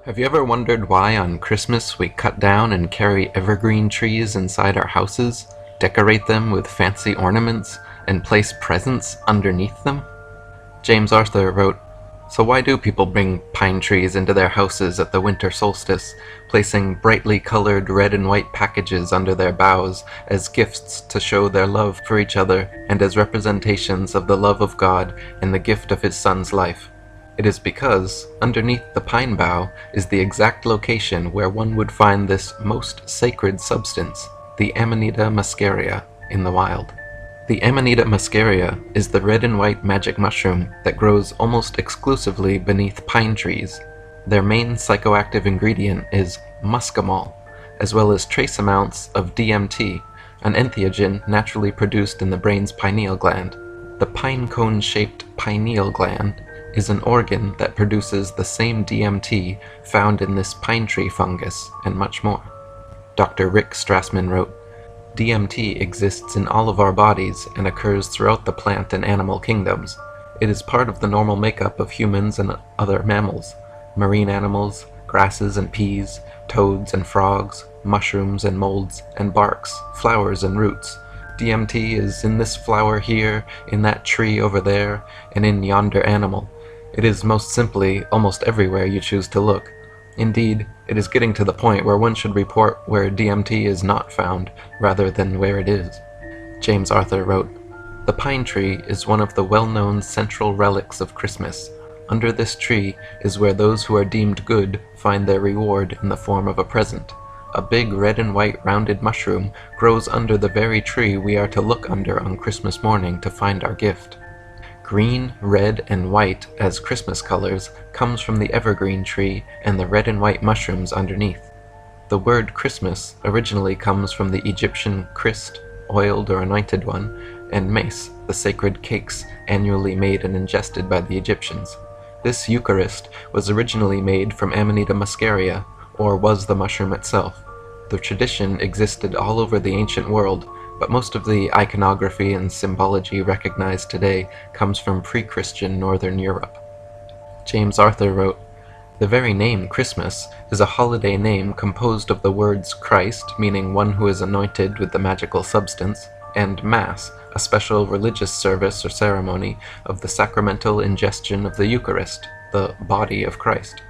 Have you ever wondered why on Christmas we cut down and carry evergreen trees inside our houses, decorate them with fancy ornaments, and place presents underneath them? James Arthur wrote, "So why do people bring pine trees into their houses at the winter solstice, placing brightly colored red and white packages under their boughs as gifts to show their love for each other and as representations of the love of God and the gift of His Son's life? It is because, underneath the pine bough, is the exact location where one would find this most sacred substance, the Amanita muscaria, in the wild." The Amanita muscaria is the red and white magic mushroom that grows almost exclusively beneath pine trees. Their main psychoactive ingredient is muscimol, as well as trace amounts of DMT, an entheogen naturally produced in the brain's pineal gland. The pine cone-shaped pineal gland is an organ that produces the same DMT found in this pine tree fungus, and much more. Dr. Rick Strassman wrote, "DMT exists in all of our bodies and occurs throughout the plant and animal kingdoms. It is part of the normal makeup of humans and other mammals, marine animals, grasses and peas, toads and frogs, mushrooms and molds and barks, flowers and roots. DMT is in this flower here, in that tree over there, and in yonder animal. It is most simply almost everywhere you choose to look. Indeed, it is getting to the point where one should report where DMT is not found, rather than where it is." James Arthur wrote, "The pine tree is one of the well-known central relics of Christmas. Under this tree is where those who are deemed good find their reward in the form of a present. A big red and white rounded mushroom grows under the very tree we are to look under on Christmas morning to find our gift. Green, red, and white as Christmas colors comes from the evergreen tree and the red and white mushrooms underneath. The word Christmas originally comes from the Egyptian Christ, oiled or anointed one, and mace, the sacred cakes annually made and ingested by the Egyptians. This Eucharist was originally made from Amanita muscaria, or was the mushroom itself. The tradition existed all over the ancient world, but most of the iconography and symbology recognized today comes from pre-Christian Northern Europe." James Arthur wrote, "The very name Christmas is a holiday name composed of the words Christ, meaning one who is anointed with the magical substance, and Mass, a special religious service or ceremony of the sacramental ingestion of the Eucharist, the body of Christ.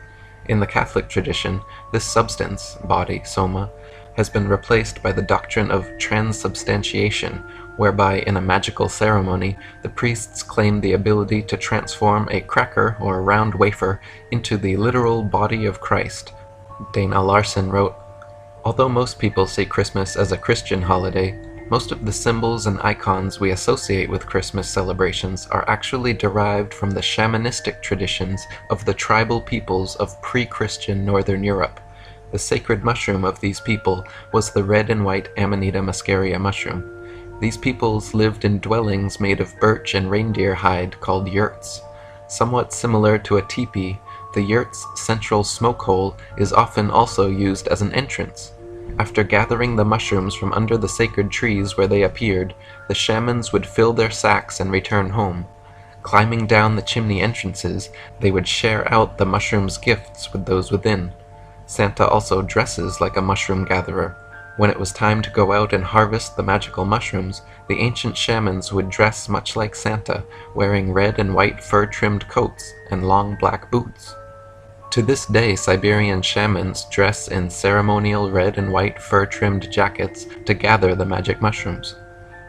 In the Catholic tradition, this substance, body, soma, has been replaced by the doctrine of transubstantiation, whereby in a magical ceremony the priests claim the ability to transform a cracker or round wafer into the literal body of Christ." Dana Larson wrote, "Although most people see Christmas as a Christian holiday, most of the symbols and icons we associate with Christmas celebrations are actually derived from the shamanistic traditions of the tribal peoples of pre-Christian Northern Europe. The sacred mushroom of these people was the red and white Amanita muscaria mushroom. These peoples lived in dwellings made of birch and reindeer hide called yurts. Somewhat similar to a teepee, the yurt's central smoke hole is often also used as an entrance. After gathering the mushrooms from under the sacred trees where they appeared, the shamans would fill their sacks and return home. Climbing down the chimney entrances, they would share out the mushrooms' gifts with those within. Santa also dresses like a mushroom gatherer. When it was time to go out and harvest the magical mushrooms, the ancient shamans would dress much like Santa, wearing red and white fur-trimmed coats and long black boots. To this day, Siberian shamans dress in ceremonial red and white fur-trimmed jackets to gather the magic mushrooms.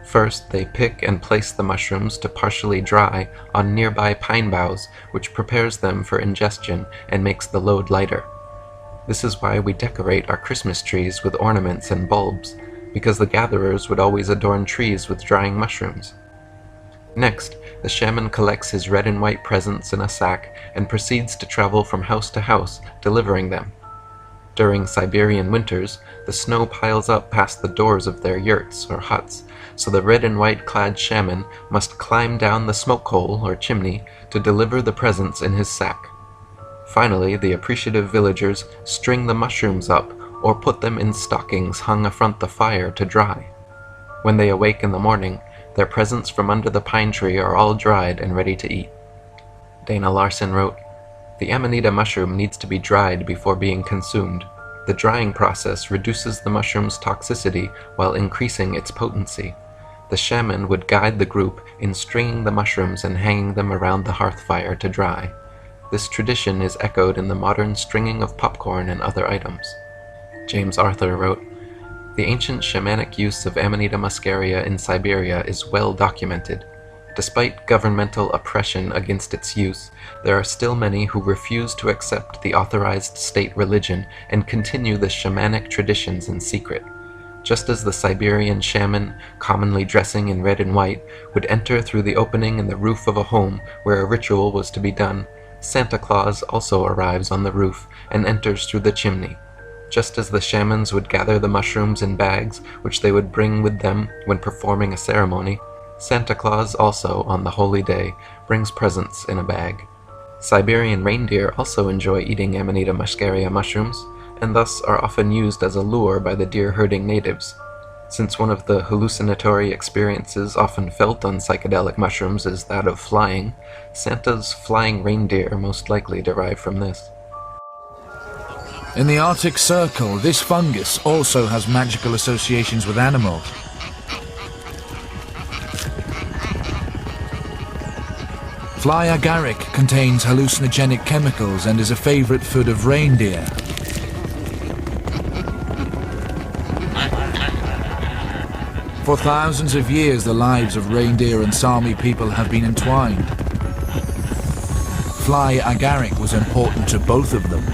First, they pick and place the mushrooms to partially dry on nearby pine boughs, which prepares them for ingestion and makes the load lighter. This is why we decorate our Christmas trees with ornaments and bulbs, because the gatherers would always adorn trees with drying mushrooms. Next, the shaman collects his red and white presents in a sack and proceeds to travel from house to house, delivering them. During Siberian winters, the snow piles up past the doors of their yurts or huts, so the red and white clad shaman must climb down the smoke hole or chimney to deliver the presents in his sack. Finally, the appreciative villagers string the mushrooms up or put them in stockings hung affront the fire to dry. When they awake in the morning, their presents from under the pine tree are all dried and ready to eat. Dana Larson wrote, The amanita mushroom needs to be dried before being consumed. The drying process reduces the mushroom's toxicity while increasing its potency. The shaman would guide the group in stringing the mushrooms and hanging them around the hearth fire to dry. This tradition is echoed in the modern stringing of popcorn and other items. James Arthur wrote, "The ancient shamanic use of Amanita muscaria in Siberia is well documented. Despite governmental oppression against its use, there are still many who refuse to accept the authorized state religion and continue the shamanic traditions in secret. Just as the Siberian shaman, commonly dressing in red and white, would enter through the opening in the roof of a home where a ritual was to be done, Santa Claus also arrives on the roof and enters through the chimney. Just as the shamans would gather the mushrooms in bags, which they would bring with them when performing a ceremony, Santa Claus also, on the holy day, brings presents in a bag. Siberian reindeer also enjoy eating Amanita muscaria mushrooms, and thus are often used as a lure by the deer-herding natives. Since one of the hallucinatory experiences often felt on psychedelic mushrooms is that of flying, Santa's flying reindeer most likely derive from this." In the Arctic Circle, this fungus also has magical associations with animals. Fly agaric contains hallucinogenic chemicals and is a favorite food of reindeer. For thousands of years, the lives of reindeer and Sami people have been entwined. Fly agaric was important to both of them.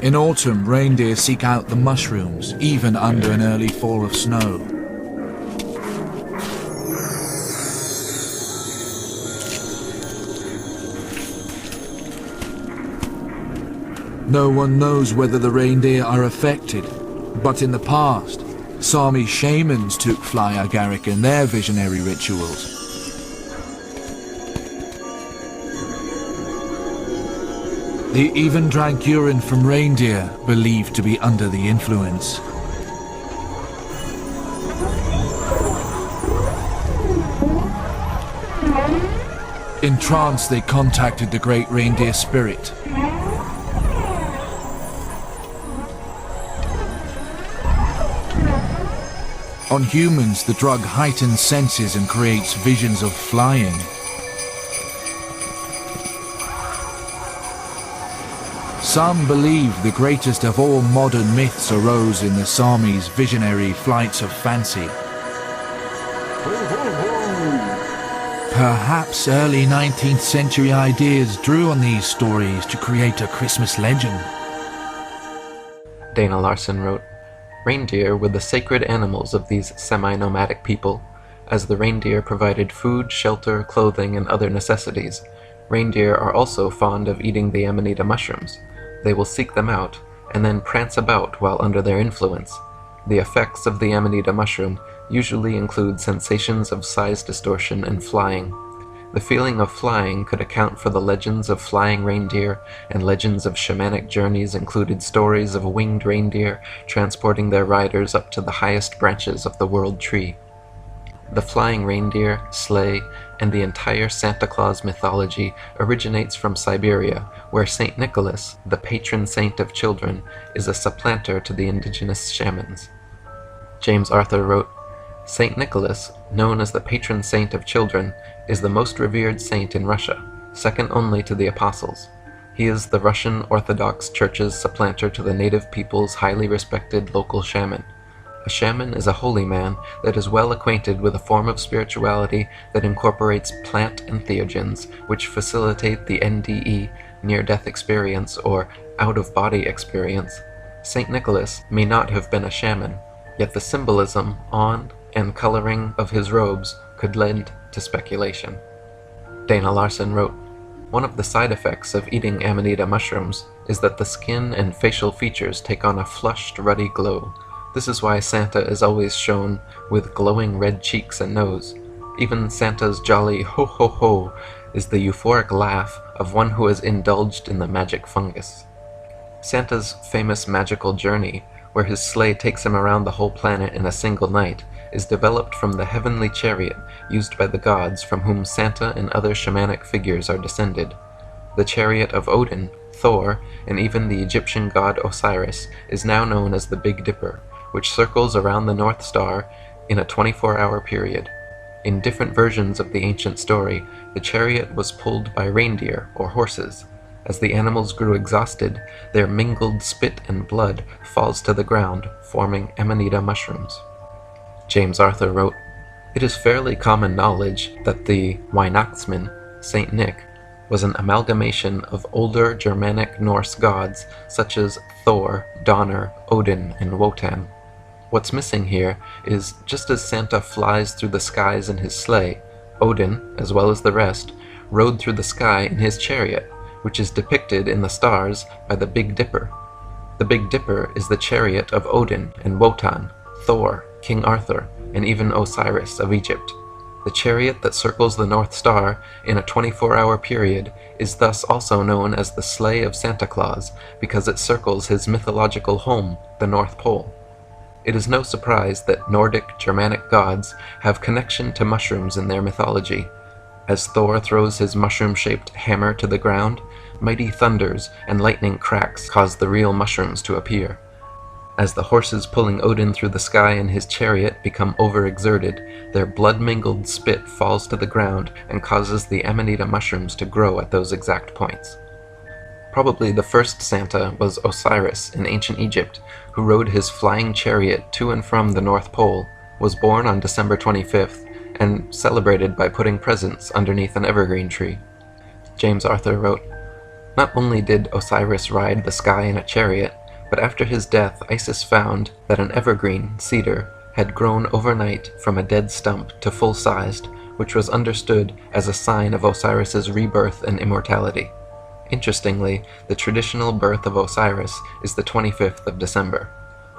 In autumn, reindeer seek out the mushrooms, even under an early fall of snow. No one knows whether the reindeer are affected, but in the past, Sami shamans took fly agaric in their visionary rituals. They even drank urine from reindeer, believed to be under the influence. In trance, they contacted the great reindeer spirit. On humans, the drug heightens senses and creates visions of flying. Some believe the greatest of all modern myths arose in the Sami's visionary flights of fancy. Perhaps early 19th century ideas drew on these stories to create a Christmas legend. Dana Larson wrote, "Reindeer were the sacred animals of these semi-nomadic people. As the reindeer provided food, shelter, clothing, and other necessities, reindeer are also fond of eating the Amanita mushrooms. They will seek them out, and then prance about while under their influence. The effects of the Amanita mushroom usually include sensations of size distortion and flying. The feeling of flying could account for the legends of flying reindeer, and legends of shamanic journeys included stories of winged reindeer transporting their riders up to the highest branches of the world tree. The flying reindeer, sleigh, and the entire Santa Claus mythology originates from Siberia, where Saint Nicholas, the patron saint of children, is a supplanter to the indigenous shamans." James Arthur wrote, "Saint Nicholas, known as the patron saint of children, is the most revered saint in Russia, second only to the apostles. He is the Russian Orthodox Church's supplanter to the native people's highly respected local shaman. A shaman is a holy man that is well acquainted with a form of spirituality that incorporates plant entheogens, which facilitate the NDE, near-death experience, or out-of-body experience. Saint Nicholas may not have been a shaman, yet the symbolism on and coloring of his robes could lend to speculation." Dana Larson wrote, "One of the side effects of eating Amanita mushrooms is that the skin and facial features take on a flushed, ruddy glow. This is why Santa is always shown with glowing red cheeks and nose. Even Santa's jolly ho-ho-ho is the euphoric laugh of one who has indulged in the magic fungus." Santa's famous magical journey, where his sleigh takes him around the whole planet in a single night, is developed from the heavenly chariot used by the gods from whom Santa and other shamanic figures are descended. The chariot of Odin, Thor, and even the Egyptian god Osiris is now known as the Big Dipper, which circles around the North Star in a 24-hour period. In different versions of the ancient story, the chariot was pulled by reindeer or horses. As the animals grew exhausted, their mingled spit and blood falls to the ground, forming amanita mushrooms. James Arthur wrote, "It is fairly common knowledge that the 噚⁰ Saint Nick, was an amalgamation of older Germanic Norse gods such as Thor, Donner, Odin, and Wotan. What's missing here is, just as Santa flies through the skies in his sleigh, Odin, as well as the rest, rode through the sky in his chariot, which is depicted in the stars by the Big Dipper. The Big Dipper is the chariot of Odin and Wotan, Thor, King Arthur, and even Osiris of Egypt. The chariot that circles the North Star in a 24-hour period is thus also known as the Sleigh of Santa Claus because it circles his mythological home, the North Pole. It is no surprise that Nordic Germanic gods have connection to mushrooms in their mythology. As Thor throws his mushroom-shaped hammer to the ground, mighty thunders and lightning cracks cause the real mushrooms to appear. As the horses pulling Odin through the sky in his chariot become overexerted, their blood-mingled spit falls to the ground and causes the amanita mushrooms to grow at those exact points. Probably the first Santa was Osiris in ancient Egypt, who rode his flying chariot to and from the North Pole, was born on December 25th, and celebrated by putting presents underneath an evergreen tree. James Arthur wrote, "Not only did Osiris ride the sky in a chariot, but after his death Isis found that an evergreen, cedar, had grown overnight from a dead stump to full-sized, which was understood as a sign of Osiris's rebirth and immortality. Interestingly, the traditional birth of Osiris is the 25th of December.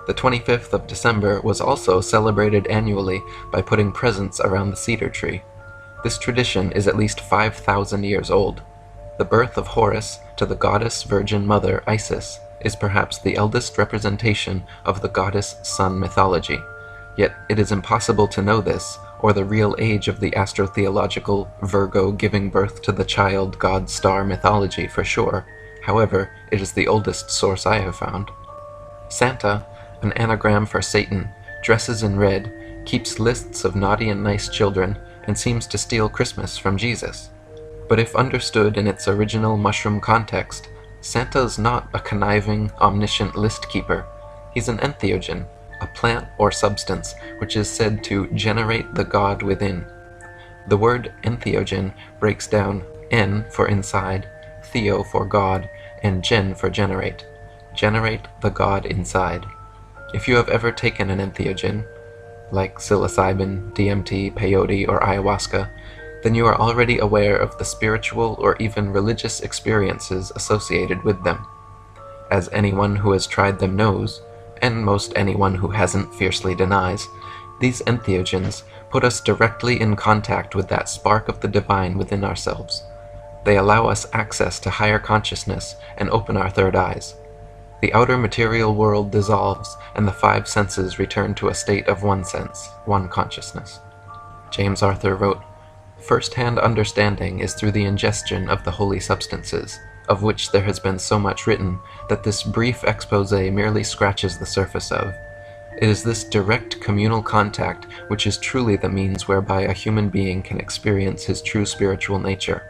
The 25th of December was also celebrated annually by putting presents around the cedar tree. This tradition is at least 5,000 years old. The birth of Horus to the goddess Virgin Mother Isis is perhaps the eldest representation of the goddess sun mythology. Yet it is impossible to know this, or the real age of the astrotheological Virgo giving birth to the child god star mythology for sure. However, it is the oldest source I have found. Santa, an anagram for Satan, dresses in red, keeps lists of naughty and nice children, and seems to steal Christmas from Jesus. But if understood in its original mushroom context, Santa is not a conniving, omniscient list keeper. He's an entheogen, a plant or substance which is said to generate the god within. The word entheogen breaks down en for inside, theo for god, and gen for generate. Generate the god inside. If you have ever taken an entheogen, like psilocybin, DMT, peyote, or ayahuasca, then you are already aware of the spiritual or even religious experiences associated with them. As anyone who has tried them knows, and most anyone who hasn't fiercely denies, these entheogens put us directly in contact with that spark of the divine within ourselves. They allow us access to higher consciousness and open our third eyes. The outer material world dissolves, and the five senses return to a state of one sense, one consciousness. James Arthur wrote, "First-hand understanding is through the ingestion of the holy substances, of which there has been so much written that this brief expose merely scratches the surface of. It is this direct communal contact which is truly the means whereby a human being can experience his true spiritual nature.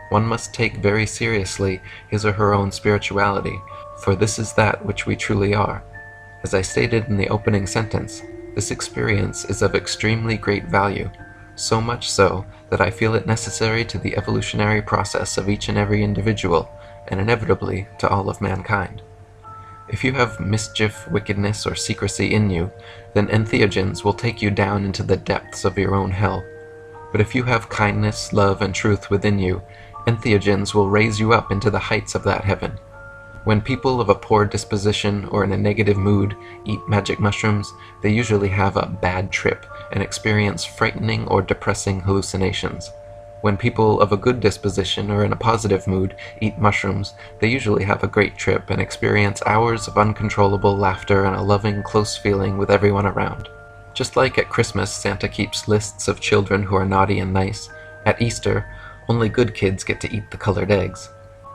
One must take very seriously his or her own spirituality, for this is that which we truly are. As I stated in the opening sentence, this experience is of extremely great value, so much so that I feel it necessary to the evolutionary process of each and every individual, and inevitably to all of mankind. If you have mischief, wickedness, or secrecy in you, then entheogens will take you down into the depths of your own hell. But if you have kindness, love, and truth within you, entheogens will raise you up into the heights of that heaven. When people of a poor disposition or in a negative mood eat magic mushrooms, they usually have a bad trip and experience frightening or depressing hallucinations. When people of a good disposition or in a positive mood eat mushrooms, they usually have a great trip and experience hours of uncontrollable laughter and a loving, close feeling with everyone around. Just like at Christmas, Santa keeps lists of children who are naughty and nice, at Easter, only good kids get to eat the colored eggs.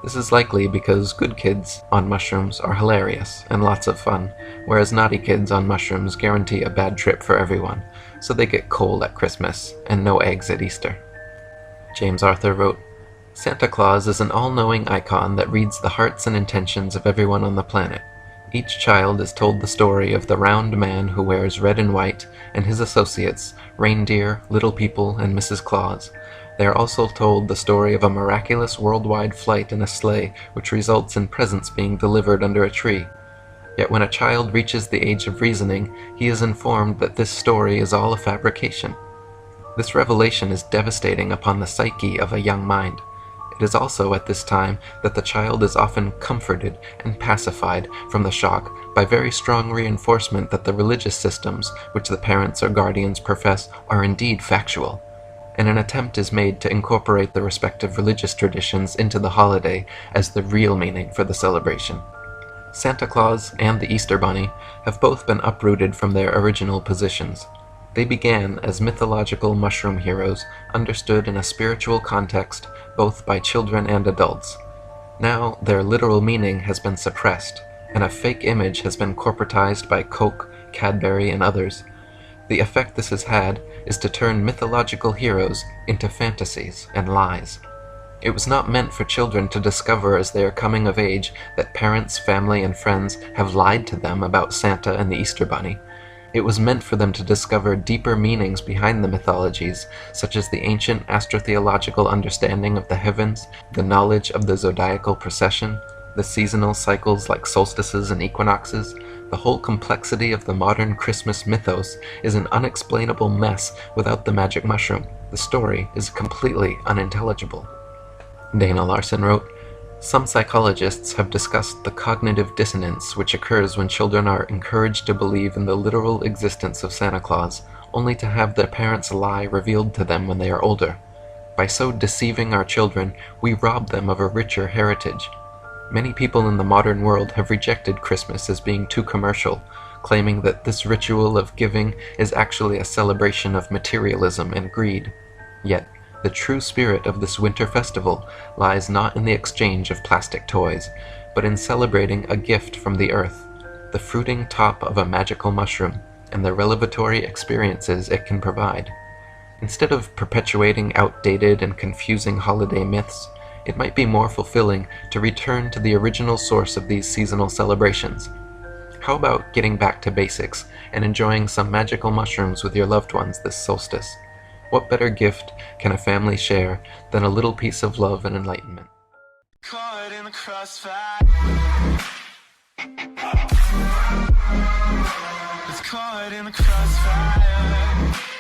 This is likely because good kids on mushrooms are hilarious and lots of fun, whereas naughty kids on mushrooms guarantee a bad trip for everyone, so they get cold at Christmas and no eggs at Easter. James Arthur wrote, Santa Claus is an all-knowing icon that reads the hearts and intentions of everyone on the planet. Each child is told the story of the round man who wears red and white, and his associates, reindeer, little people, and Mrs. Claus. They are also told the story of a miraculous worldwide flight in a sleigh which results in presents being delivered under a tree. Yet when a child reaches the age of reasoning, he is informed that this story is all a fabrication. This revelation is devastating upon the psyche of a young mind. It is also at this time that the child is often comforted and pacified from the shock by very strong reinforcement that the religious systems which the parents or guardians profess are indeed factual, and an attempt is made to incorporate the respective religious traditions into the holiday as the real meaning for the celebration. Santa Claus and the Easter Bunny have both been uprooted from their original positions. They began as mythological mushroom heroes understood in a spiritual context both by children and adults. Now their literal meaning has been suppressed, and a fake image has been corporatized by Coke, Cadbury, and others. The effect this has had is to turn mythological heroes into fantasies and lies. It was not meant for children to discover as they are coming of age that parents, family, and friends have lied to them about Santa and the Easter Bunny. It was meant for them to discover deeper meanings behind the mythologies, such as the ancient astrotheological understanding of the heavens, the knowledge of the zodiacal procession, the seasonal cycles like solstices and equinoxes. The whole complexity of the modern Christmas mythos is an unexplainable mess without the magic mushroom. The story is completely unintelligible. Dana Larson wrote, Some psychologists have discussed the cognitive dissonance which occurs when children are encouraged to believe in the literal existence of Santa Claus, only to have their parents' lie revealed to them when they are older. By so deceiving our children, we rob them of a richer heritage. Many people in the modern world have rejected Christmas as being too commercial, claiming that this ritual of giving is actually a celebration of materialism and greed. Yet, the true spirit of this winter festival lies not in the exchange of plastic toys, but in celebrating a gift from the earth, the fruiting top of a magical mushroom, and the revelatory experiences it can provide. Instead of perpetuating outdated and confusing holiday myths, it might be more fulfilling to return to the original source of these seasonal celebrations. How about getting back to basics and enjoying some magical mushrooms with your loved ones this solstice? What better gift can a family share than a little piece of love and enlightenment? Caught in the crossfire. It's caught in the crossfire.